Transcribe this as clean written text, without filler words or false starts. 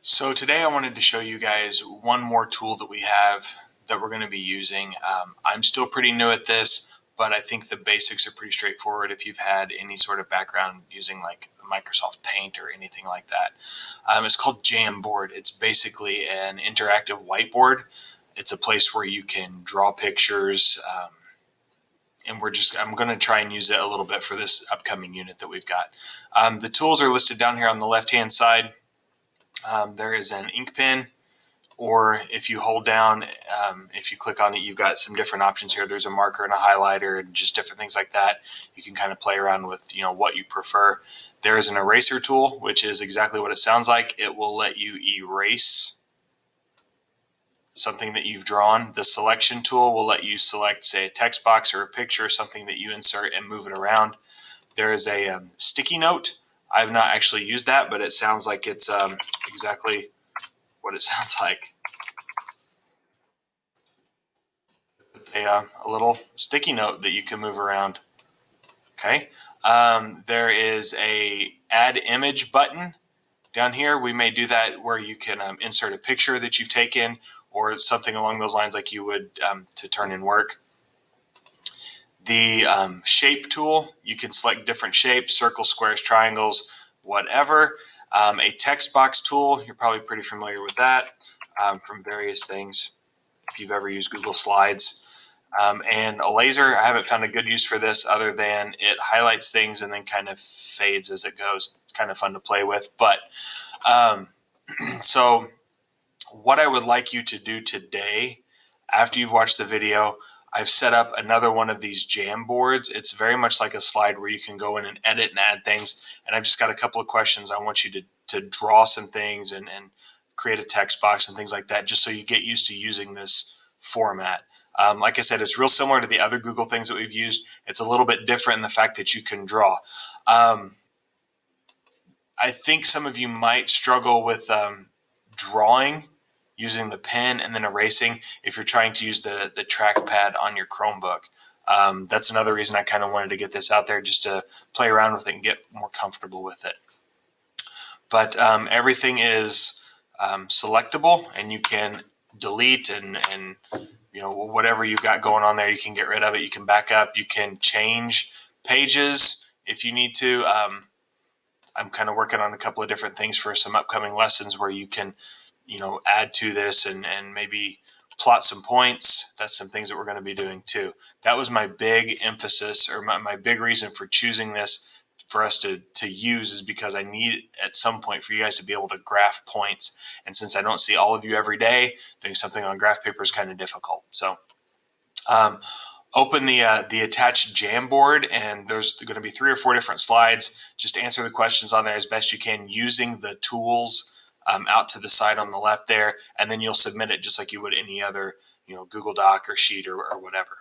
So today I wanted to show you guys one more tool that we have that we're going to be using. I'm still pretty new at this, but I think the basics are pretty straightforward if you've had any sort of background using like Microsoft Paint or anything like that. It's called Jamboard. It's basically an interactive whiteboard. It's a place where you can draw pictures, and I'm going to try and use it a little bit for this upcoming unit that we've got. The tools are listed down here on the left-hand side. There is an ink pen, or if you hold down, if you click on it, you've got some different options here. There's a marker and a highlighter and just different things like that. You can kind of play around with, what you prefer. There is an eraser tool, which is exactly what it sounds like. It will let you erase something that you've drawn. The selection tool will let you select, say, a text box or a picture, something that you insert and move it around. There is a sticky note. I've not actually used that, but it sounds like it's exactly what it sounds like. A little sticky note that you can move around. Okay. There is a add image button down here. We may do that where you can insert a picture that you've taken or something along those lines like you would to turn in work. The shape tool, you can select different shapes, circles, squares, triangles, whatever. A text box tool, you're probably pretty familiar with that from various things if you've ever used Google Slides. And a laser, I haven't found a good use for this other than it highlights things and then kind of fades as it goes. It's kind of fun to play with. But so what I would like you to do today, after you've watched the video, I've set up another one of these Jamboards. It's very much like a slide where you can go in and edit and add things. And I've just got a couple of questions. I want you to draw some things and create a text box and things like that, just so you get used to using this format. Like I said, it's real similar to the other Google things that we've used. It's a little bit different in the fact that you can draw. I think some of you might struggle with drawing using the pen and then erasing if you're trying to use the trackpad on your Chromebook. That's another reason I kind of wanted to get this out there, just to play around with it and get more comfortable with it. But everything is selectable, and you can delete and whatever you've got going on there, you can get rid of it. You can back up. You can change pages if you need to. I'm kind of working on a couple of different things for some upcoming lessons where you can, add to this and maybe plot some points. That's some things that we're going to be doing too. That was my big emphasis, or my big reason for choosing this for us to use, is because I need at some point for you guys to be able to graph points. And since I don't see all of you every day, doing something on graph paper is kind of difficult. So open the attached Jamboard, and there's going to be 3 or 4 different slides. Just answer the questions on there as best you can using the tools out to the side on the left there, and then you'll submit it just like you would any other Google Doc or sheet or whatever.